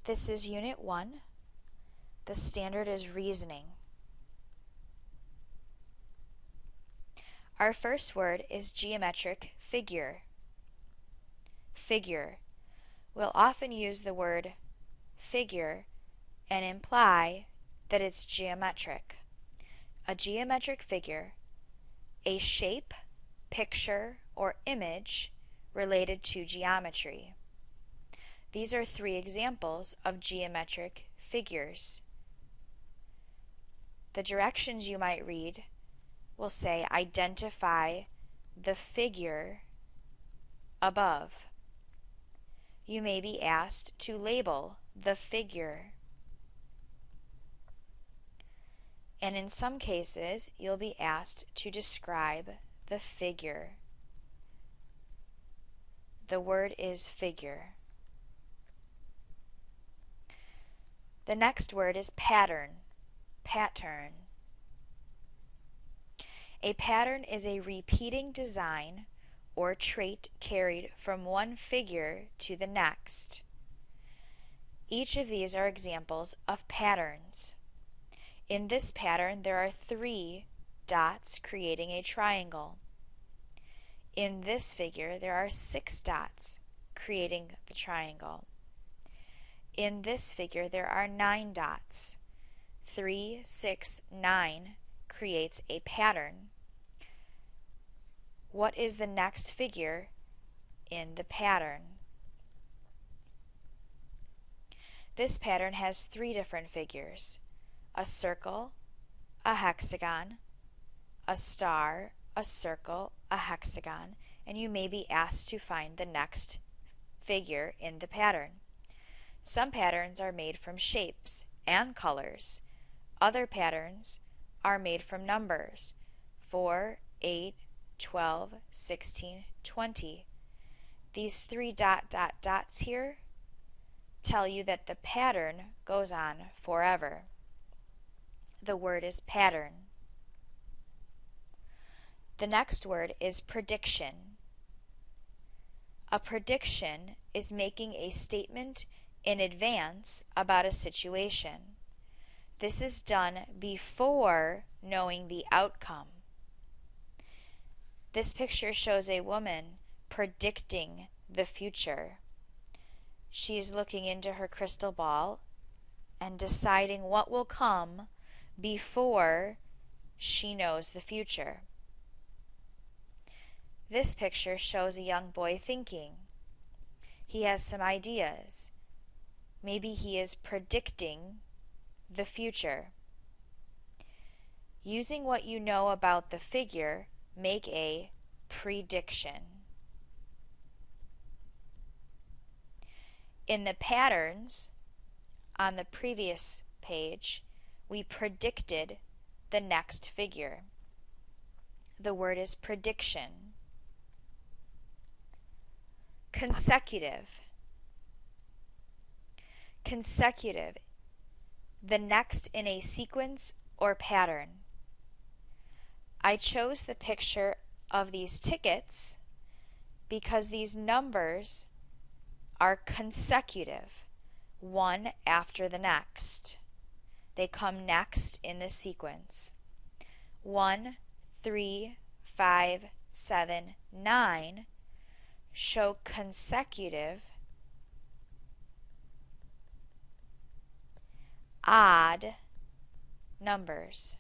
This is Unit 1. The standard is reasoning. Our first word is geometric figure. Figure. We'll often use the word figure and imply that it's geometric. A geometric figure, a shape, picture, or image related to geometry. These are 3 examples of geometric figures. The directions you might read will say identify the figure above. You may be asked to label the figure. And in some cases, you'll be asked to describe the figure. The word is figure. The next word is pattern. Pattern. A pattern is a repeating design or trait carried from one figure to the next. Each of these are examples of patterns. In this pattern, there are 3 dots creating a triangle. In this figure, there are 6 dots creating the triangle. In this figure, there are 9 dots. 3, 6, 9 creates a pattern. What is the next figure in the pattern? This pattern has 3 different figures: a circle, a hexagon, a star, a circle, a hexagon, and you may be asked to find the next figure in the pattern. Some patterns are made from shapes and colors. Other patterns are made from numbers: 4, 8, 12, 16, 20. These 3 dots here tell you that the pattern goes on forever. The word is pattern. The next word is prediction. A prediction is making a statement in advance about a situation. This is done before knowing the outcome. This picture shows a woman predicting the future. She is looking into her crystal ball and deciding what will come before she knows the future. This picture shows a young boy thinking. He has some ideas. Maybe he is predicting the future. Using what you know about the figure, make a prediction. In the patterns on the previous page, we predicted the next figure. The word is prediction. Consecutive. Consecutive, the next in a sequence or pattern. I chose the picture of these tickets because these numbers are consecutive, one after the next. They come next in the sequence. 1, 3, 5, 7, 9 show consecutive odd numbers.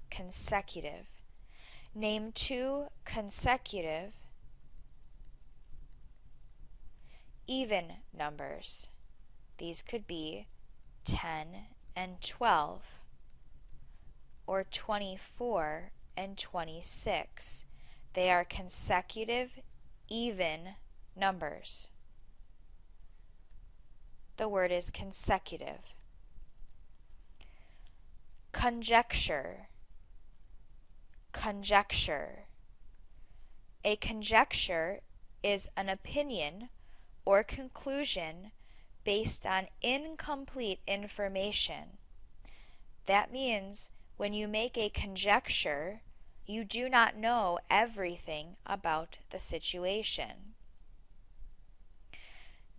Consecutive. Name 2 consecutive even numbers. These could be 10 and 12, or 24 and 26. They are consecutive even numbers. The word is consecutive. Conjecture. Conjecture. A conjecture is an opinion or conclusion based on incomplete information. That means when you make a conjecture, you do not know everything about the situation.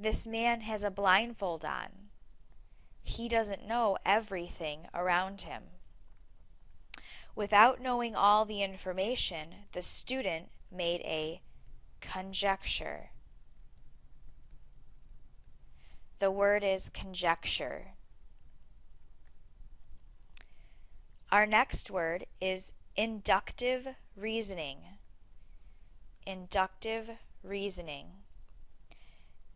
This man has a blindfold on. He doesn't know everything around him. Without knowing all the information, the student made a conjecture. The word is conjecture. Our next word is inductive reasoning. Inductive reasoning.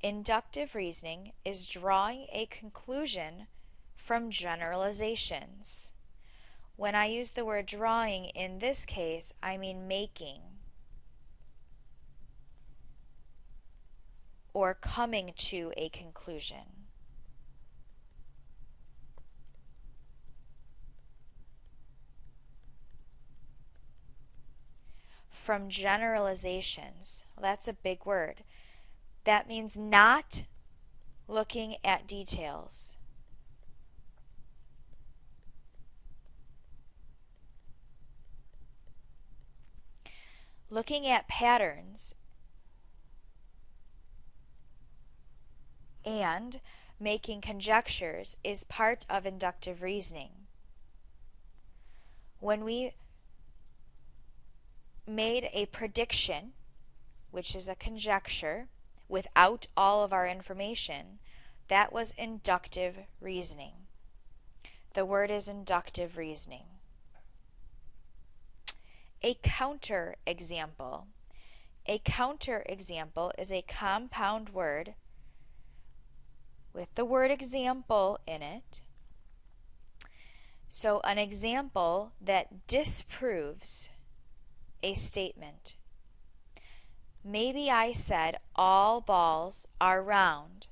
Inductive reasoning is drawing a conclusion from generalizations. When I use the word drawing in this case, I mean making or coming to a conclusion. From generalizations. Well, that's a big word. That means not looking at details. Looking at patterns and making conjectures is part of inductive reasoning. When we made a prediction, which is a conjecture, without all of our information, that was inductive reasoning. The word is inductive reasoning. A counterexample. A counterexample is a compound word with the word example in it. So an example that disproves a statement. Maybe I said all balls are round.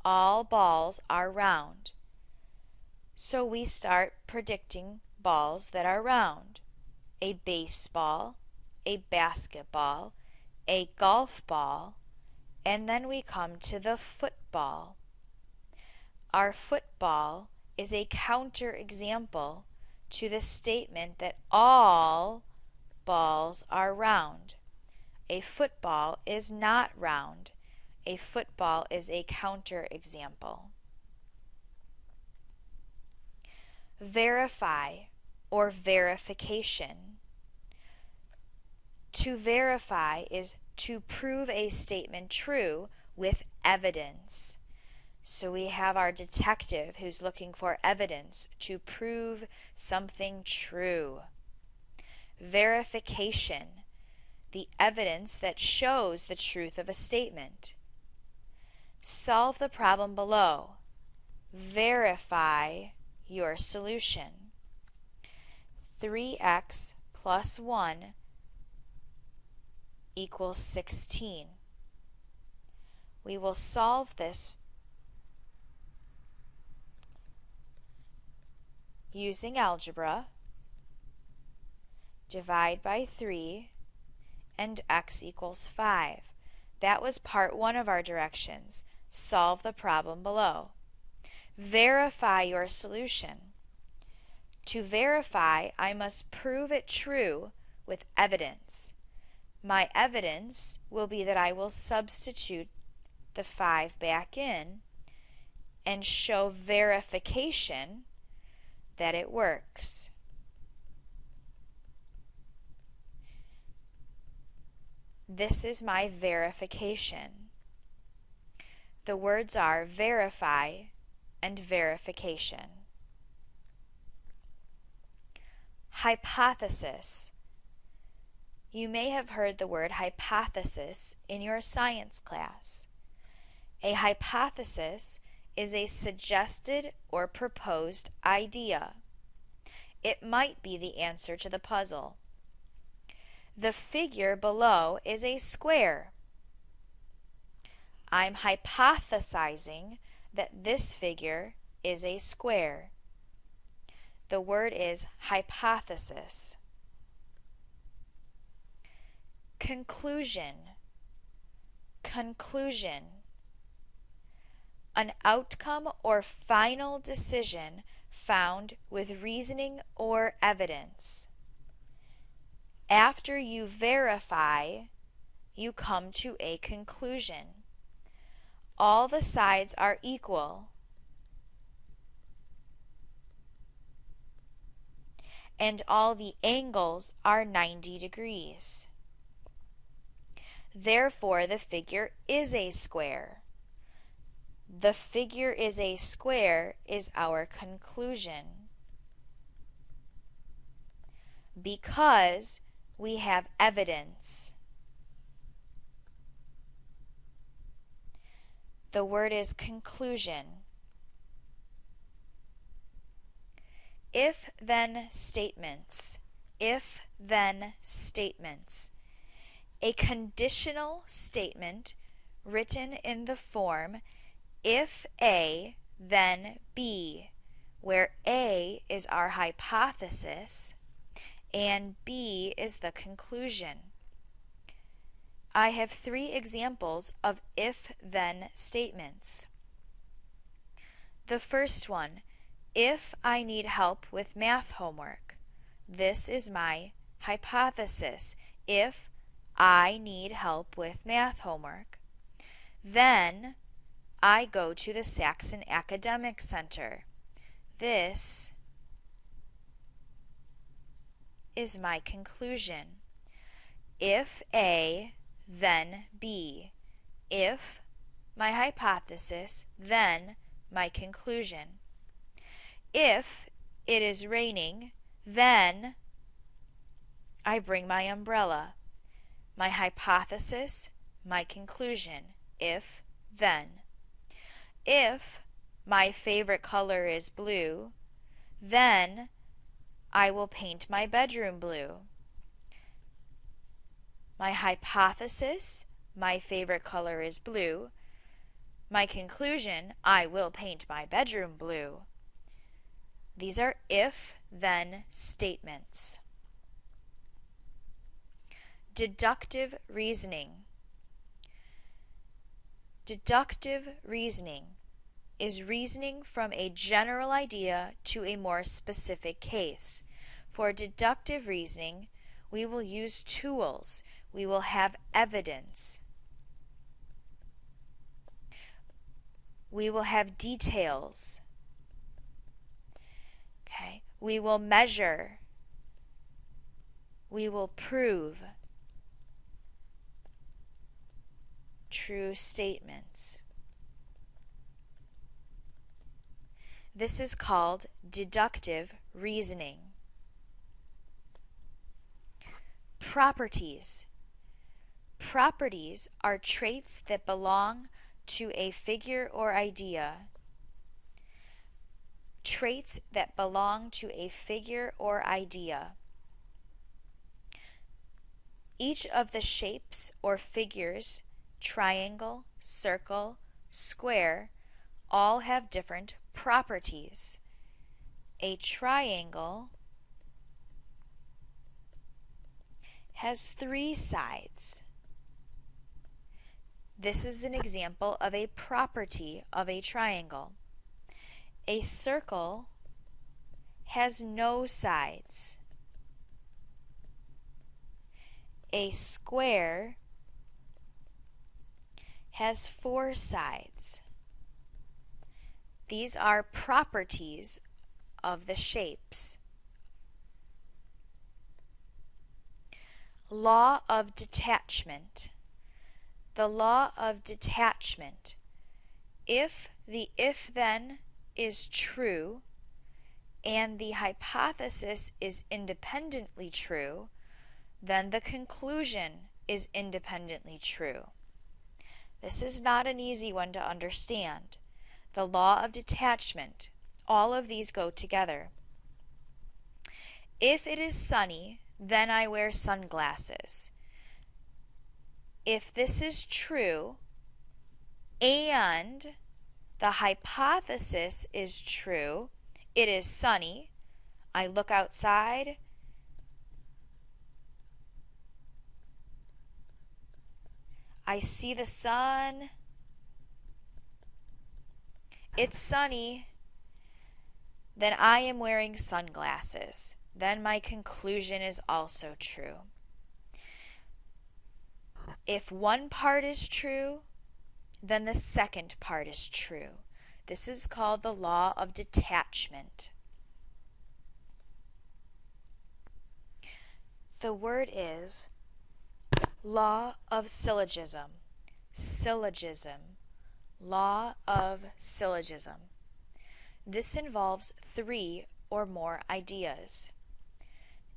All balls are round. So we start predicting balls that are round. A baseball, a basketball, a golf ball, and then we come to the football. Our football is a counterexample to the statement that all balls are round. A football is not round. A football is a counterexample. Verify or verification. To verify is to prove a statement true with evidence. So we have our detective who's looking for evidence to prove something true. Verification, the evidence that shows the truth of a statement. Solve the problem below. Verify your solution. 3x plus 1 equals 16. We will solve this using algebra. Divide by 3 and x equals 5. That was part 1 of our directions. Solve the problem below. Verify your solution. To verify, I must prove it true with evidence. My evidence will be that I will substitute the 5 back in and show verification that it works. This is my verification. The words are verify and verification. Hypothesis. You may have heard the word hypothesis in your science class. A hypothesis is a suggested or proposed idea. It might be the answer to the puzzle. The figure below is a square. I'm hypothesizing that this figure is a square. The word is hypothesis. Conclusion. Conclusion. An outcome or final decision found with reasoning or evidence. After you verify, you come to a conclusion. all the sides are equal and all the angles are 90 degrees. Therefore, the figure is a square. The figure is a square is our conclusion, because we have evidence. The word is conclusion. If-then statements. If-then statements. A conditional statement written in the form if A, then B, where A is our hypothesis and B is the conclusion. I have 3 examples of if-then statements. The first one, if I need help with math homework. This is my hypothesis. If I need help with math homework, then I go to the Saxon Academic Center. This is my conclusion. If A, then B. If my hypothesis, then my conclusion. If it is raining, then I bring my umbrella. My hypothesis, my conclusion. If, then. If my favorite color is blue, then I will paint my bedroom blue. My hypothesis, my favorite color is blue. My conclusion, I will paint my bedroom blue. These are if-then statements. Deductive reasoning. Deductive reasoning is reasoning from a general idea to a more specific case. For deductive reasoning, we will use tools. We will have evidence. We will have details. Okay. We will measure. We will prove true statements. This is called deductive reasoning. Properties. Properties are traits that belong to a figure or idea. Traits that belong to a figure or idea. Each of the shapes or figures, triangle, circle, square, all have different properties. A triangle has 3 sides. This is an example of a property of a triangle. A circle has no sides. A square has 4 sides. These are properties of the shapes. Law of detachment. The law of detachment. If the if-then is true and the hypothesis is independently true, then the conclusion is independently true. This is not an easy one to understand. The law of detachment. All of these go together. If it is sunny, then I wear sunglasses. If this is true and the hypothesis is true, it is sunny, I look outside, I see the sun, it's sunny, then I am wearing sunglasses. Then my conclusion is also true. If one part is true then the second part is true. This is called the law of detachment. The word is law of syllogism. Syllogism. Law of syllogism. This involves 3 or more ideas.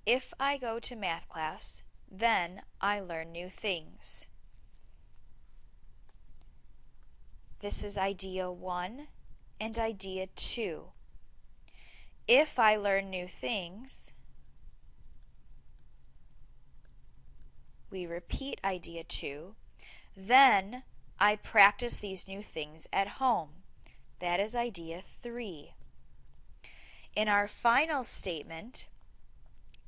If I go to math class, then I learn new things. This is idea 1 and idea 2. If I learn new things, we repeat idea 2, then I practice these new things at home. That is idea 3. In our final statement,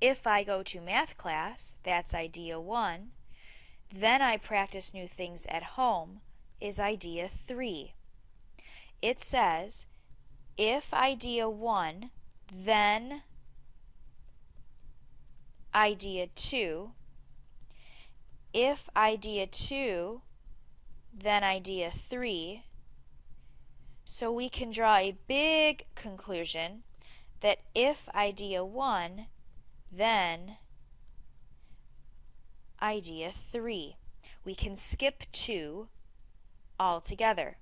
if I go to math class, that's idea 1, then I practice new things at home, is idea 3. It says, if idea 1, then idea 2, if idea 2, then idea 3. So we can draw a big conclusion that if idea 1, then idea 3. We can skip 2 altogether.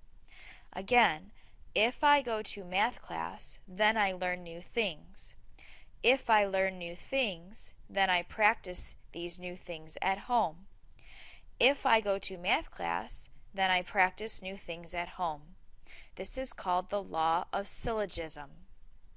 Again, if I go to math class, then I learn new things. If I learn new things, then I practice these new things at home. If I go to math class, then I practice new things at home. This is called the law of syllogism.